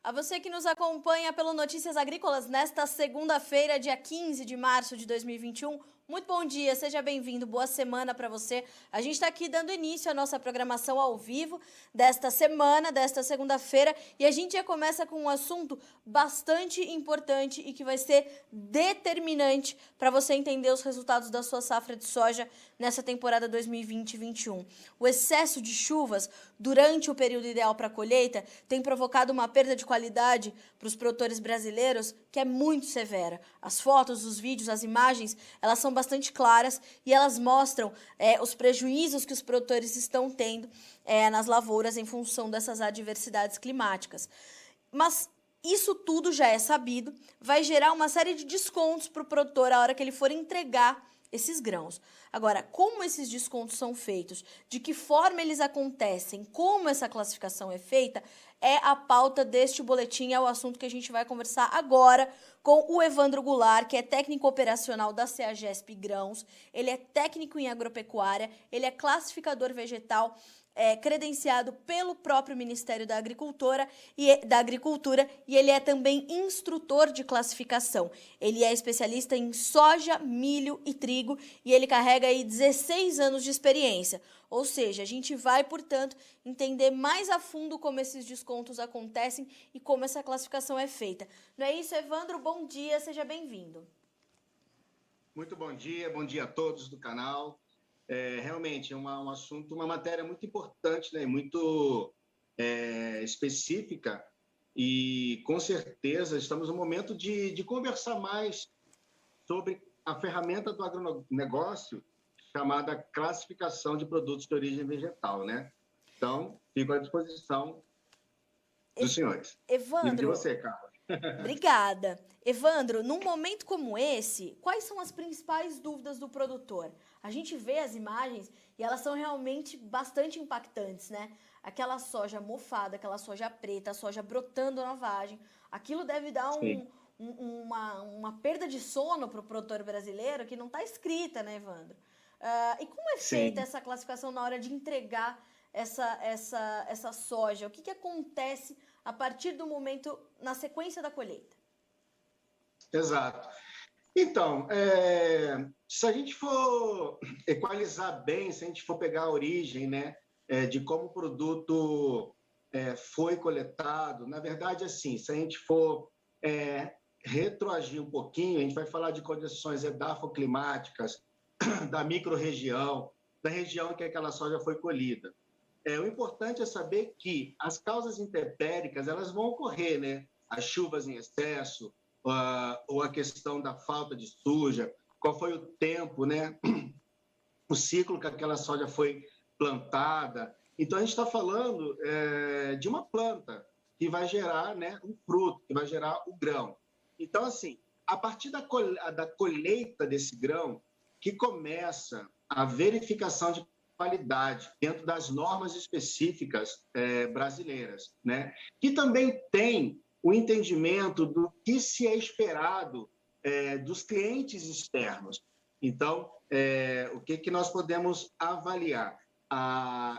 A você que nos acompanha pelo Notícias Agrícolas nesta segunda-feira, dia 15 de março de 2021. Muito bom dia, seja bem-vindo, boa semana para você. A gente está aqui dando início à nossa programação ao vivo desta semana, desta segunda-feira, e a gente já começa com um assunto bastante importante e que vai ser determinante para você entender os resultados da sua safra de soja nessa temporada 2020-21. O excesso de chuvas durante o período ideal para a colheita tem provocado uma perda de qualidade para os produtores brasileiros que é muito severa. As fotos, os vídeos, as imagens, elas são bastante claras e elas mostram os prejuízos que os produtores estão tendo nas lavouras em função dessas adversidades climáticas. Mas isso tudo já é sabido, vai gerar uma série de descontos para o produtor a hora que ele for entregar esses grãos. Agora, como esses descontos são feitos, de que forma eles acontecem, como essa classificação é feita, é a pauta deste boletim, é o assunto que a gente vai conversar agora com o Evandro Goulart, que é técnico operacional da CEAGESP Grãos, ele é técnico em agropecuária, ele é classificador vegetal, credenciado pelo próprio Ministério da Agricultura e ele é também instrutor de classificação. Ele é especialista em soja, milho e trigo e ele carrega aí 16 anos de experiência. Ou seja, a gente vai, portanto, entender mais a fundo como esses descontos acontecem e como essa classificação é feita. Não é isso, Evandro? Bom dia, seja bem-vindo. Muito bom dia a todos do canal. Realmente é um assunto, uma matéria muito importante, né? Muito específica e, com certeza, estamos no momento de conversar mais sobre a ferramenta do agronegócio chamada classificação de produtos de origem vegetal, né? Então, fico à disposição dos senhores. Evandro, E de você, Carla. Obrigada. Evandro, num momento como esse, quais são as principais dúvidas do produtor? A gente vê as imagens e elas são realmente bastante impactantes, né? Aquela soja mofada, aquela soja preta, a soja brotando na vagem. Aquilo deve dar uma perda de sono para o produtor brasileiro que não está escrita, né, Evandro? E como é feita essa classificação na hora de entregar essa soja? O que acontece a partir do momento, na sequência da colheita? Exato. Então, se a gente for equalizar bem, se a gente for pegar a origem, né, de como o produto foi coletado, na verdade, assim, se a gente for retroagir um pouquinho, a gente vai falar de condições edafoclimáticas, da microrregião, da região em que aquela soja foi colhida. O importante é saber que as causas intempéricas elas vão ocorrer, né? As chuvas em excesso, ou a questão da falta de suja, qual foi o tempo, né? O ciclo que aquela soja foi plantada. Então, a gente está falando de uma planta que vai gerar, né, um fruto, que vai gerar o grão. Então, assim, a partir da colheita desse grão, que começa a verificação de qualidade dentro das normas específicas brasileiras, né? Que também tem o entendimento do que se é esperado dos clientes externos. Então, o que nós podemos avaliar?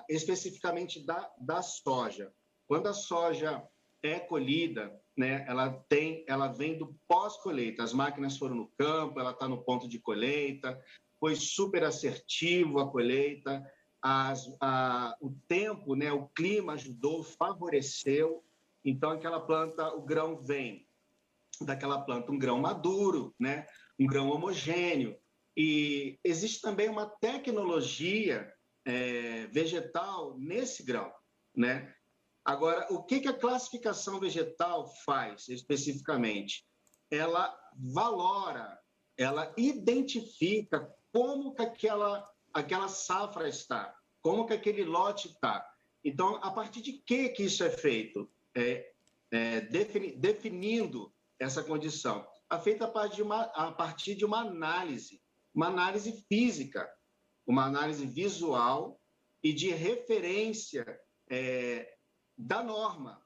Especificamente da soja. Quando a soja é colhida, né, ela vem do pós-colheita. As máquinas foram no campo, ela está no ponto de colheita, foi super assertivo a colheita, o tempo, né, o clima ajudou, favoreceu. Então, aquela planta, o grão vem daquela planta, um grão maduro, né, um grão homogêneo. E existe também uma tecnologia vegetal nesse grão, né? Agora, o que a classificação vegetal faz especificamente? Ela valora, ela identifica como que aquela safra está, como que aquele lote está. Então, a partir de que isso é feito? Definindo essa condição. É feita a partir de uma análise física, uma análise visual e de referência da norma.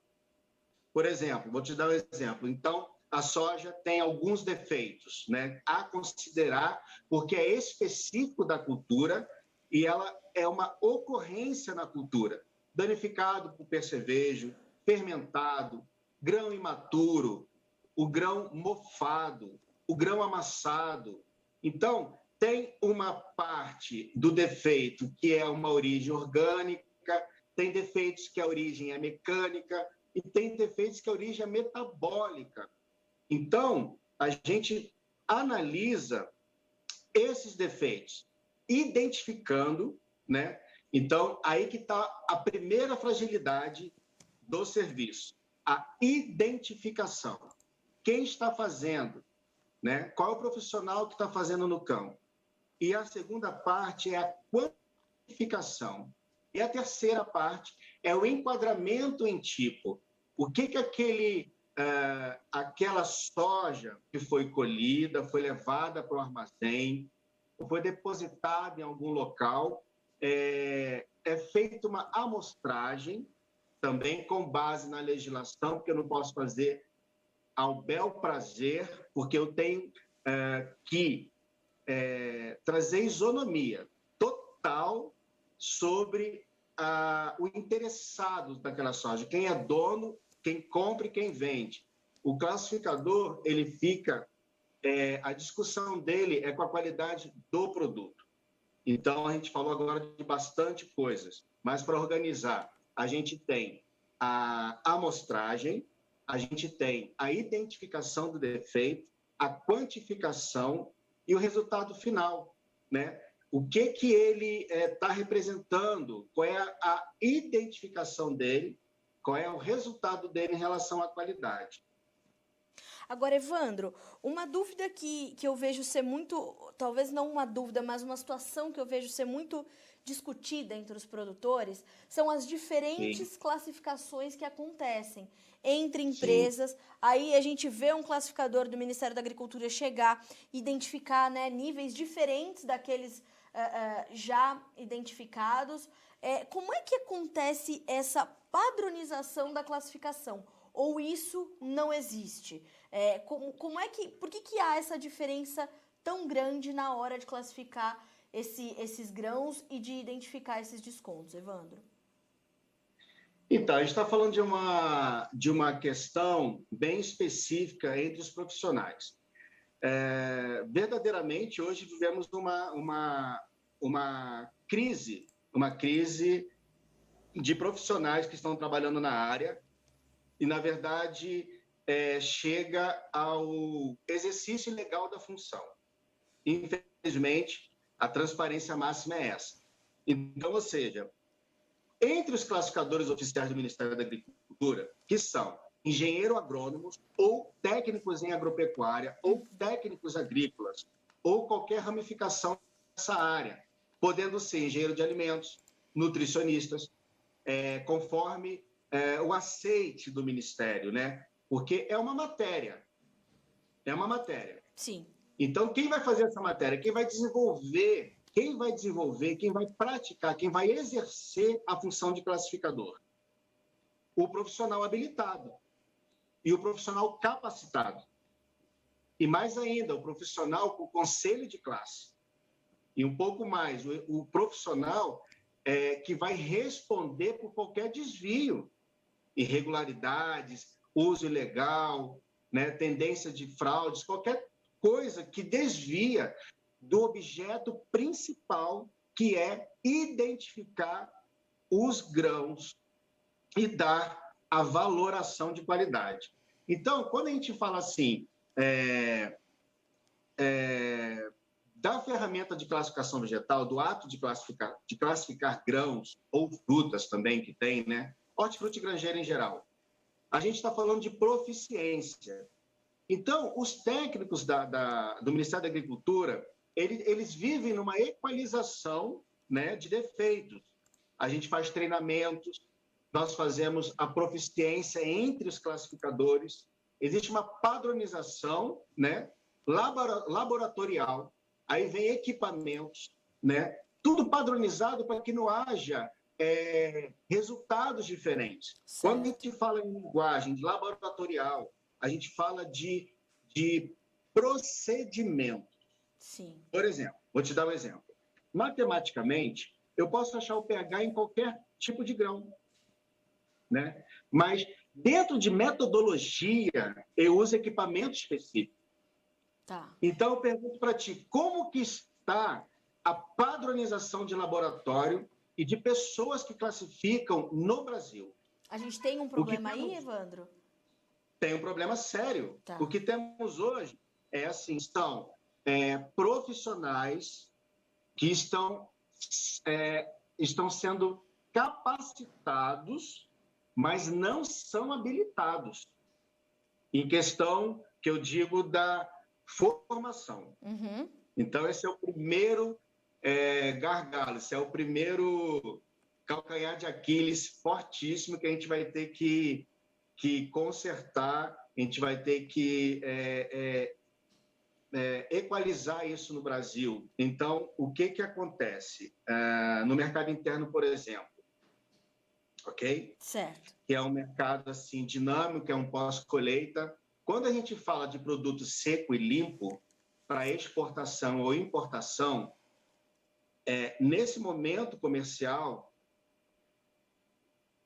Por exemplo, vou te dar um exemplo. Então, a soja tem alguns defeitos, né, a considerar, porque é específico da cultura e ela é uma ocorrência na cultura. Danificado por percevejo, fermentado, grão imaturo, o grão mofado, o grão amassado. Então, tem uma parte do defeito que é uma origem orgânica, tem defeitos que a origem é mecânica e tem defeitos que a origem é metabólica. Então, a gente analisa esses defeitos, identificando, né? Então, aí que está a primeira fragilidade do serviço, a identificação. Quem está fazendo, né? Qual é o profissional que está fazendo no campo? E a segunda parte é a quantificação. E a terceira parte é o enquadramento em tipo. O que aquela soja que foi colhida, foi levada para o armazém, foi depositada em algum local, é feita uma amostragem, também com base na legislação, porque eu não posso fazer ao bel prazer, porque eu tenho que trazer isonomia total sobre o interessado daquela soja, quem é dono, quem compra e quem vende. O classificador, ele fica, a discussão dele é com a qualidade do produto. Então, a gente falou agora de bastante coisas, mas para organizar, a gente tem a amostragem, a gente tem a identificação do defeito, a quantificação e o resultado final, né? O que ele está representando, qual é a identificação dele, qual é o resultado dele em relação à qualidade. Agora, Evandro, uma dúvida que eu vejo ser muito, talvez não uma dúvida, mas uma situação que eu vejo ser muito discutida entre os produtores, são as diferentes Sim. classificações que acontecem entre empresas. Sim. Aí a gente vê um classificador do Ministério da Agricultura chegar, identificar, né, níveis diferentes daqueles já identificados. Como é que acontece essa padronização da classificação? Ou isso não existe? Por que há essa diferença tão grande na hora de classificar esses grãos e de identificar esses descontos, Evandro? Então, a gente está falando de uma questão bem específica entre os profissionais. Verdadeiramente, hoje vivemos uma crise de profissionais que estão trabalhando na área e, na verdade, chega ao exercício ilegal da função. Infelizmente, a transparência máxima é essa. Então, ou seja, entre os classificadores oficiais do Ministério da Agricultura, que são engenheiros agrônomos ou técnicos em agropecuária ou técnicos agrícolas ou qualquer ramificação dessa área, podendo ser engenheiro de alimentos, nutricionistas, conforme o aceite do Ministério, né? Porque é uma matéria. É uma matéria. Sim. Então, quem vai fazer essa matéria? Quem vai desenvolver, quem vai praticar, quem vai exercer a função de classificador? O profissional habilitado e o profissional capacitado. E mais ainda, o profissional com conselho de classe. E um pouco mais, o profissional que vai responder por qualquer desvio, irregularidades, uso ilegal, né, tendência de fraudes, qualquer coisa que desvia do objeto principal, que é identificar os grãos e dar a valoração de qualidade. Então, quando a gente fala assim, da ferramenta de classificação vegetal, do ato de classificar grãos ou frutas também que tem, né? Hortifruti granjeiro em geral. A gente está falando de proficiência. Então, os técnicos do Ministério da Agricultura, eles vivem numa equalização, né, de defeitos. A gente faz treinamentos, nós fazemos a proficiência entre os classificadores, existe uma padronização, né, laboratorial, aí vem equipamentos, né, tudo padronizado para que não haja resultados diferentes. Certo. Quando a gente fala em linguagem laboratorial, a gente fala de procedimento. Sim. Por exemplo, vou te dar um exemplo. Matematicamente, eu posso achar o pH em qualquer tipo de grão, né? Mas Dentro de metodologia, eu uso equipamento específico. Tá. Então, eu pergunto para ti, como que está a padronização de laboratório e de pessoas que classificam no Brasil? A gente tem um O que problema aí, temos? Evandro? Tem um problema sério. Tá. O que temos hoje é assim, são profissionais que estão sendo capacitados, mas não são habilitados. Em questão que eu digo da formação. Uhum. Então, esse é o primeiro gargalo, esse é o primeiro calcanhar de Aquiles fortíssimo que a gente vai ter que consertar, a gente vai ter que equalizar isso no Brasil. Então, o que acontece? No mercado interno, por exemplo, ok? Certo. Que é um mercado assim, dinâmico, é um pós-colheita. Quando a gente fala de produto seco e limpo para exportação ou importação, nesse momento comercial,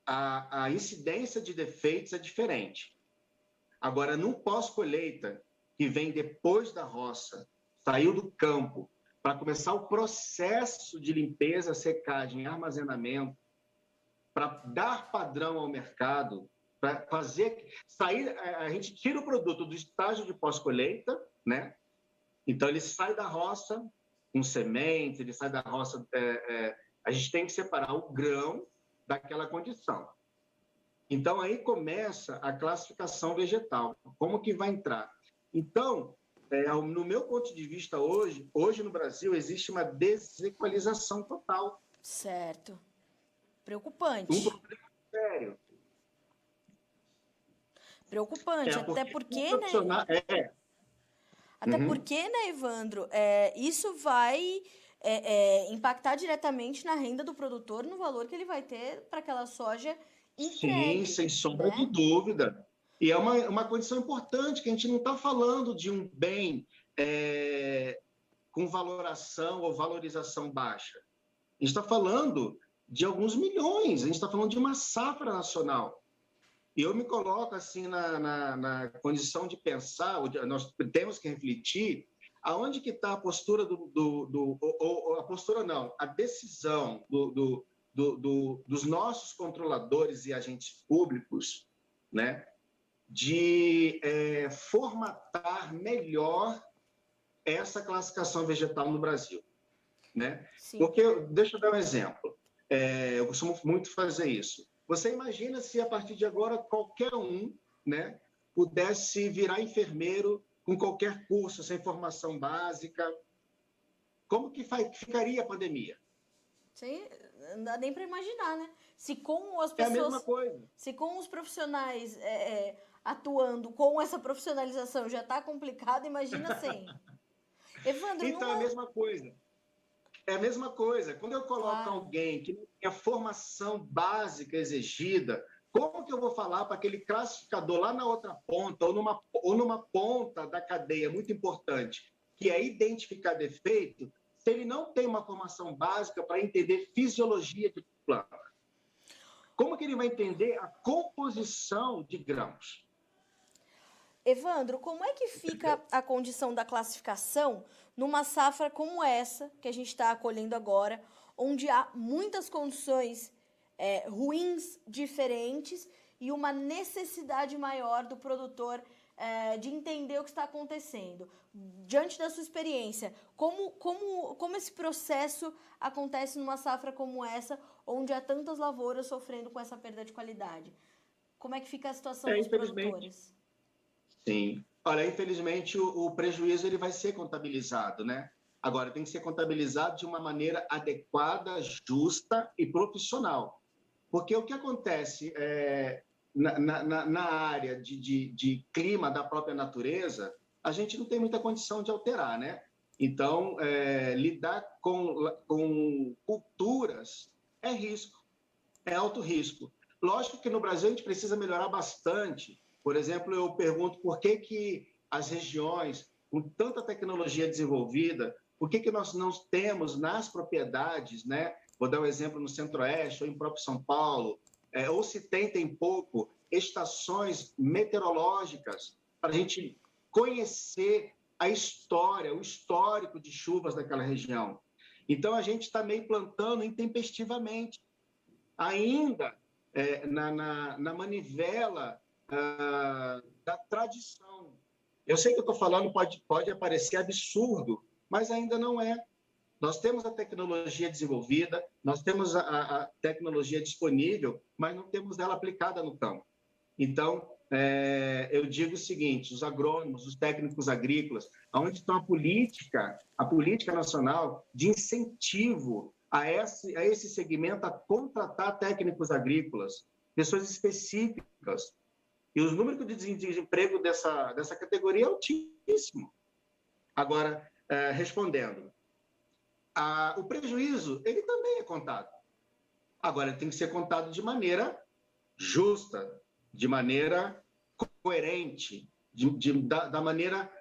a incidência de defeitos é diferente. Agora, no pós-colheita, que vem depois da roça, saiu do campo, para começar o processo de limpeza, secagem e armazenamento, para dar padrão ao mercado, para fazer sair, a gente tira o produto do estágio de pós-colheita, né? Então ele sai da roça com sementes, ele sai da roça, a gente tem que separar o grão daquela condição. Então aí começa a classificação vegetal, como que vai entrar? Então, no meu ponto de vista hoje no Brasil existe uma desequalização total. Certo. Preocupante. Um problema sério. Preocupante, até porque, profissional... né? Até porque, né, Evandro, isso vai impactar diretamente na renda do produtor, no valor que ele vai ter para aquela soja entregue. Sim, sem sombra né? de dúvida. E é uma condição importante, que a gente não está falando de um bem com valoração ou valorização baixa. A gente está falando de alguns milhões, a gente está falando de uma safra nacional. E eu me coloco assim na condição de pensar, nós temos que refletir aonde que está a postura a postura não, a decisão dos nossos controladores e agentes públicos, né, de formatar melhor essa classificação vegetal no Brasil, né? Sim. Porque, deixa eu dar um exemplo, eu costumo muito fazer isso. Você imagina se, a partir de agora, qualquer um, né, pudesse virar enfermeiro com qualquer curso, sem formação básica? Como que ficaria a pandemia? Sim, não dá nem para imaginar, né? Se com as É a pessoas, mesma coisa. se com os profissionais atuando com essa profissionalização já está complicado, imagina sem. Evandro, Então, é a mesma coisa. É a mesma coisa. Quando eu coloco Claro. alguém que não tem a formação básica exigida, como que eu vou falar para aquele classificador lá na outra ponta, ou numa ponta da cadeia muito importante, que é identificar defeito, se ele não tem uma formação básica para entender fisiologia de planta? Como que ele vai entender a composição de grãos? Evandro, como é que fica a condição da classificação numa safra como essa que a gente está acolhendo agora, onde há muitas condições ruins, diferentes, e uma necessidade maior do produtor de entender o que está acontecendo? Diante da sua experiência, como esse processo acontece numa safra como essa, onde há tantas lavouras sofrendo com essa perda de qualidade? Como é que fica a situação dos produtores? Sim. Olha, infelizmente, o prejuízo ele vai ser contabilizado, né? Agora, tem que ser contabilizado de uma maneira adequada, justa e profissional. Porque o que acontece na área de clima da própria natureza, a gente não tem muita condição de alterar, né? Então, lidar com culturas é risco, é alto risco. Lógico que no Brasil a gente precisa melhorar bastante. Por exemplo, eu pergunto por que as regiões com tanta tecnologia desenvolvida, por que nós não temos nas propriedades, né? Vou dar um exemplo no Centro-Oeste ou em próprio São Paulo, ou se tem pouco, estações meteorológicas, para a gente conhecer a história, o histórico de chuvas daquela região. Então, a gente está meio plantando intempestivamente, ainda na manivela da tradição. Eu sei que eu estou falando, pode parecer absurdo, mas ainda não é. Nós temos a tecnologia desenvolvida, nós temos a tecnologia disponível, mas não temos ela aplicada no campo. Então, eu digo o seguinte, os agrônomos, os técnicos agrícolas, onde está a política nacional de incentivo a esse segmento a contratar técnicos agrícolas, pessoas específicas. E o número de desemprego dessa categoria é altíssimo. Agora, respondendo, o prejuízo, ele também é contado. Agora, ele tem que ser contado de maneira justa, de maneira coerente, da maneira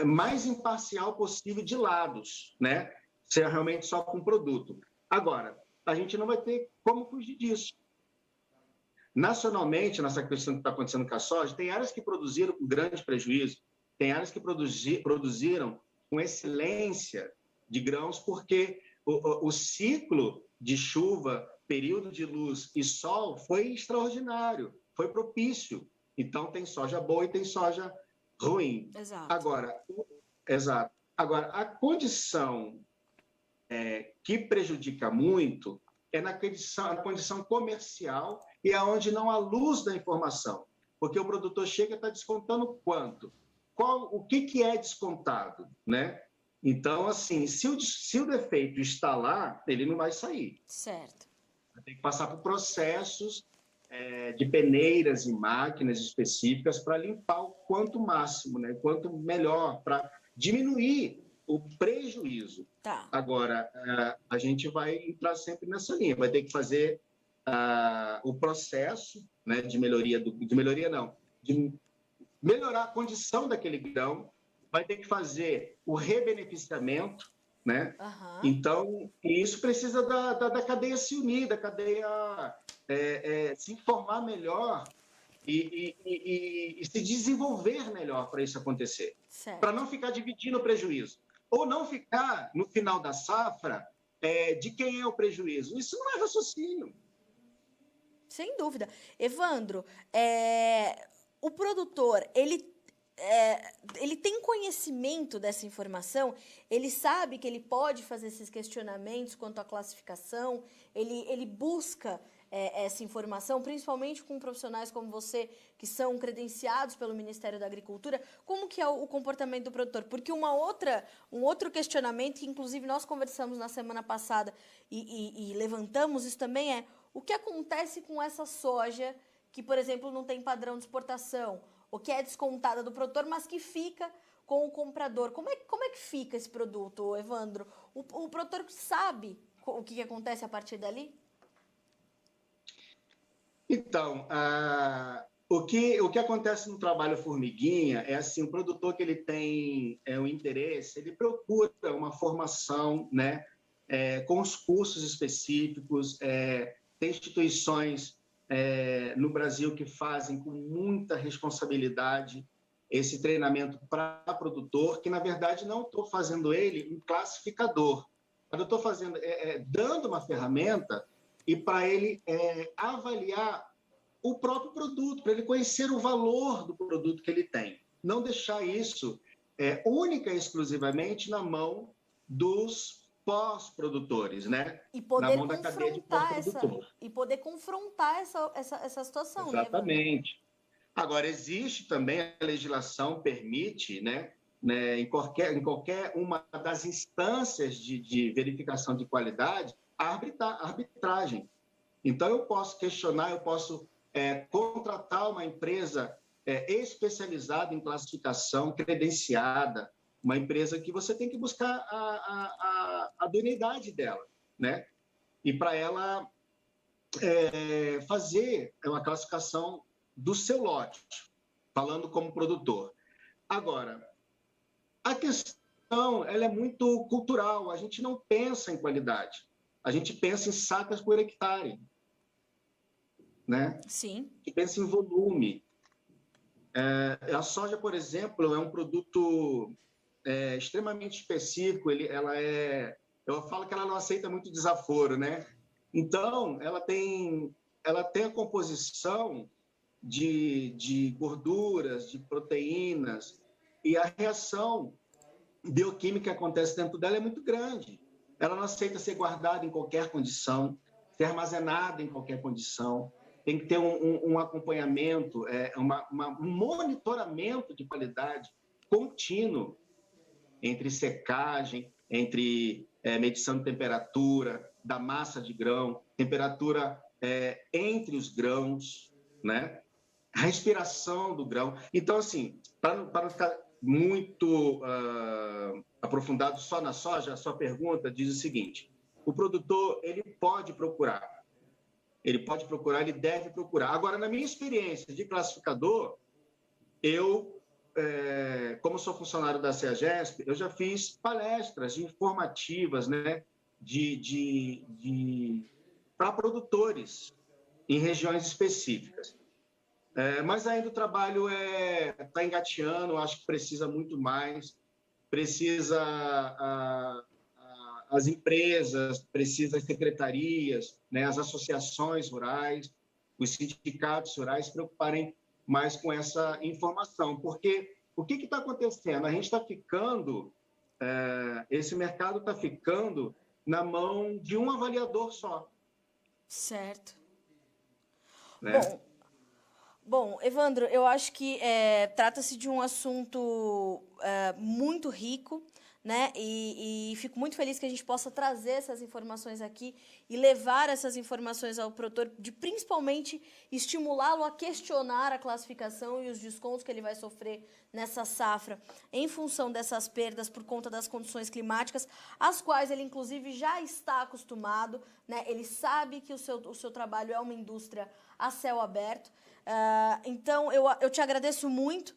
mais imparcial possível de lados, né? Ser realmente só com produto. Agora, a gente não vai ter como fugir disso. Nacionalmente, nessa questão que está acontecendo com a soja, tem áreas que produziram com grande prejuízo, tem áreas que produziram com excelência de grãos, porque o ciclo de chuva, período de luz e sol foi extraordinário, foi propício. Então, tem soja boa e tem soja ruim. Exato. Agora, a condição que prejudica muito é na condição comercial e aonde não há luz da informação. Porque o produtor chega e está descontando quanto? O que é descontado, né? Então, assim, se o defeito está lá, ele não vai sair. Certo. Tem que passar por processos de peneiras e máquinas específicas para limpar o quanto máximo, né? Quanto melhor, para diminuir o prejuízo. Tá. Agora, a gente vai entrar sempre nessa linha, vai ter que fazer o processo, né, de melhorar a condição daquele grão, vai ter que fazer o rebeneficiamento, né? Uhum. Então, isso precisa da cadeia se unir, da cadeia se informar melhor e se desenvolver melhor para isso acontecer. Para não ficar dividindo o prejuízo. Ou não ficar, no final da safra, de quem é o prejuízo. Isso não é raciocínio. Sem dúvida. Evandro, o produtor, ele tem conhecimento dessa informação? Ele sabe que ele pode fazer esses questionamentos quanto à classificação? Ele busca essa informação, principalmente com profissionais como você, que são credenciados pelo Ministério da Agricultura? Como que é o comportamento do produtor? Porque um outro questionamento, que inclusive nós conversamos na semana passada e levantamos isso também, o que acontece com essa soja que, por exemplo, não tem padrão de exportação, ou que é descontada do produtor, mas que fica com o comprador? Como é que fica esse produto, Evandro? O produtor sabe o que acontece a partir dali? Então, o que acontece no trabalho formiguinha é assim, o produtor que ele tem um interesse, ele procura uma formação, né, com os cursos específicos, tem instituições no Brasil que fazem com muita responsabilidade esse treinamento para produtor, que na verdade não estou fazendo ele um classificador, mas eu estou fazendo, dando uma ferramenta e para ele avaliar o próprio produto, para ele conhecer o valor do produto que ele tem. Não deixar isso única e exclusivamente na mão dos pós-produtores, né? E poder na mão da cadeia de pós-produtor. E poder confrontar essa situação, Exatamente. Né? Agora, existe também, a legislação permite, né, em qualquer uma das instâncias de verificação de qualidade, a arbitragem. Então, eu posso questionar, eu posso contratar uma empresa especializada em classificação, credenciada, uma empresa que você tem que buscar a idoneidade dela, né? E para ela fazer uma classificação do seu lote, falando como produtor. Agora, a questão ela é muito cultural, a gente não pensa em qualidade, a gente pensa em sacas por hectare. né? Sim. Que pensa em volume. A soja, por exemplo, é um produto extremamente específico. Eu falo que ela não aceita muito desaforo, né? Então, ela tem a composição de gorduras, de proteínas, e a reação bioquímica que acontece dentro dela é muito grande. Ela não aceita ser guardada em qualquer condição, ser armazenada em qualquer condição. Tem que ter um acompanhamento, um monitoramento de qualidade contínuo entre secagem, entre medição de temperatura, da massa de grão, temperatura entre os grãos, né? A respiração do grão. Então, assim, para não ficar muito aprofundado só na soja, a sua pergunta diz o seguinte: o produtor ele pode procurar, ele deve procurar. Agora, na minha experiência de classificador, eu, como sou funcionário da CEAGESP, eu já fiz palestras informativas, né, para produtores em regiões específicas. Mas ainda o trabalho está engateando, acho que precisa muito mais, precisa as empresas, precisa as secretarias, né, as associações rurais, os sindicatos rurais se preocuparem mais com essa informação, porque o que está acontecendo? A gente está ficando, esse mercado está ficando na mão de um avaliador só. Certo. Né? Bom, Evandro, eu acho que trata-se de um assunto muito rico, né? E fico muito feliz que a gente possa trazer essas informações aqui e levar essas informações ao produtor, de principalmente estimulá-lo a questionar a classificação e os descontos que ele vai sofrer nessa safra em função dessas perdas por conta das condições climáticas, às quais ele, inclusive, já está acostumado, né? Ele sabe que o seu trabalho é uma indústria a céu aberto. Então, eu te agradeço muito.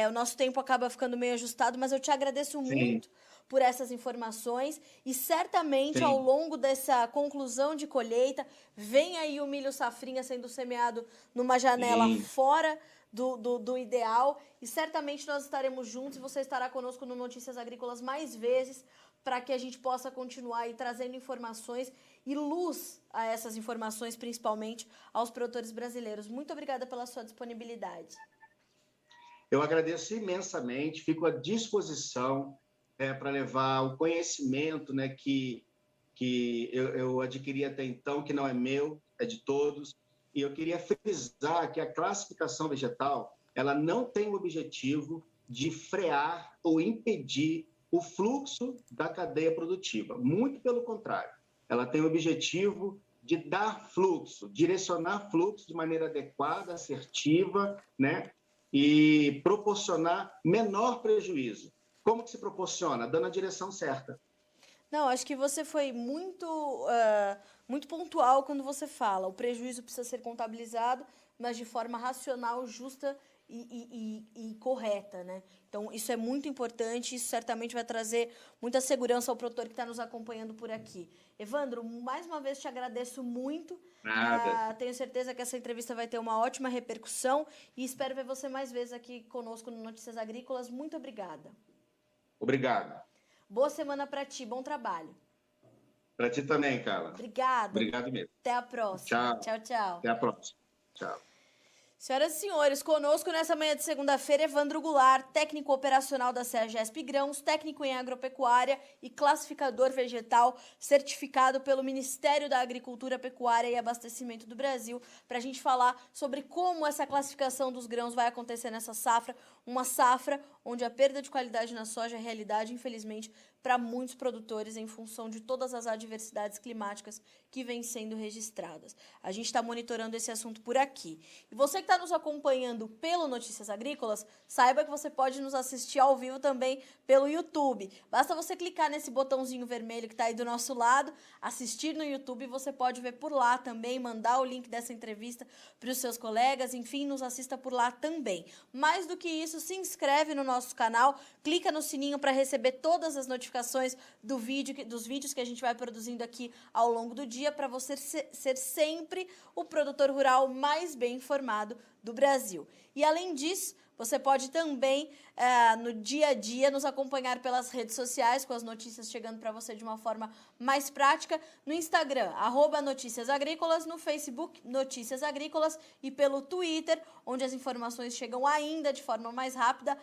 O nosso tempo acaba ficando meio ajustado, mas eu te agradeço muito por essas informações. E certamente, ao longo dessa conclusão de colheita, vem aí o milho safrinha sendo semeado numa janela fora do ideal. E certamente nós estaremos juntos e você estará conosco no Notícias Agrícolas mais vezes, para que a gente possa continuar aí trazendo informações e luz a essas informações, principalmente aos produtores brasileiros. Muito obrigada pela sua disponibilidade. Eu agradeço imensamente, fico à disposição para levar o conhecimento, né, que eu adquiri até então, que não é meu, é de todos. E eu queria frisar que a classificação vegetal ela não tem o objetivo de frear ou impedir o fluxo da cadeia produtiva. Muito pelo contrário. Ela tem o objetivo de dar fluxo, direcionar fluxo de maneira adequada, assertiva, né? E proporcionar menor prejuízo. Como que se proporciona? Dando a direção certa. Não, acho que você foi muito pontual quando você fala. O prejuízo precisa ser contabilizado, mas de forma racional, justa e correta, né? Então, isso é muito importante, isso certamente vai trazer muita segurança ao produtor que está nos acompanhando por aqui. Evandro, mais uma vez te agradeço muito. Nada. Tenho certeza que essa entrevista vai ter uma ótima repercussão e espero ver você mais vezes aqui conosco no Notícias Agrícolas. Muito obrigada. Obrigado. Boa semana para ti, bom trabalho. Para ti também, Carla. Obrigada. Obrigado mesmo. Até a próxima. Tchau. Tchau, tchau. Até a próxima. Tchau. Senhoras e senhores, conosco nessa manhã de segunda-feira, Evandro Goulart, técnico operacional da CEAGESP Grãos, técnico em agropecuária e classificador vegetal, certificado pelo Ministério da Agricultura, Pecuária e Abastecimento do Brasil, para a gente falar sobre como essa classificação dos grãos vai acontecer nessa safra, uma safra onde a perda de qualidade na soja é realidade, infelizmente, para muitos produtores em função de todas as adversidades climáticas que vêm sendo registradas. A gente está monitorando esse assunto por aqui. E você que está nos acompanhando pelo Notícias Agrícolas, saiba que você pode nos assistir ao vivo também pelo YouTube. Basta você clicar nesse botãozinho vermelho que está aí do nosso lado, assistir no YouTube, você pode ver por lá também, mandar o link dessa entrevista para os seus colegas, enfim, nos assista por lá também. Mais do que isso, se inscreve no nosso canal, clica no sininho para receber todas as notificações notificações dos vídeos que a gente vai produzindo aqui ao longo do dia para você ser sempre o produtor rural mais bem informado do Brasil. E além disso, você pode também, no dia a dia, nos acompanhar pelas redes sociais, com as notícias chegando para você de uma forma mais prática, no Instagram, @Notícias Agrícolas, no Facebook, Notícias Agrícolas, e pelo Twitter, onde as informações chegam ainda de forma mais rápida,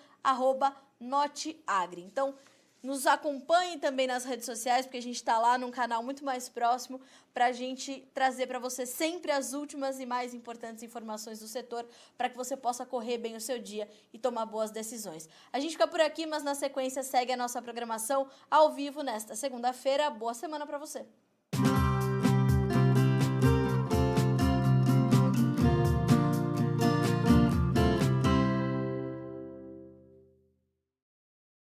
@Noteagri. Então, nos acompanhe também nas redes sociais, porque a gente está lá num canal muito mais próximo para a gente trazer para você sempre as últimas e mais importantes informações do setor, para que você possa correr bem o seu dia e tomar boas decisões. A gente fica por aqui, mas na sequência segue a nossa programação ao vivo nesta segunda-feira. Boa semana para você!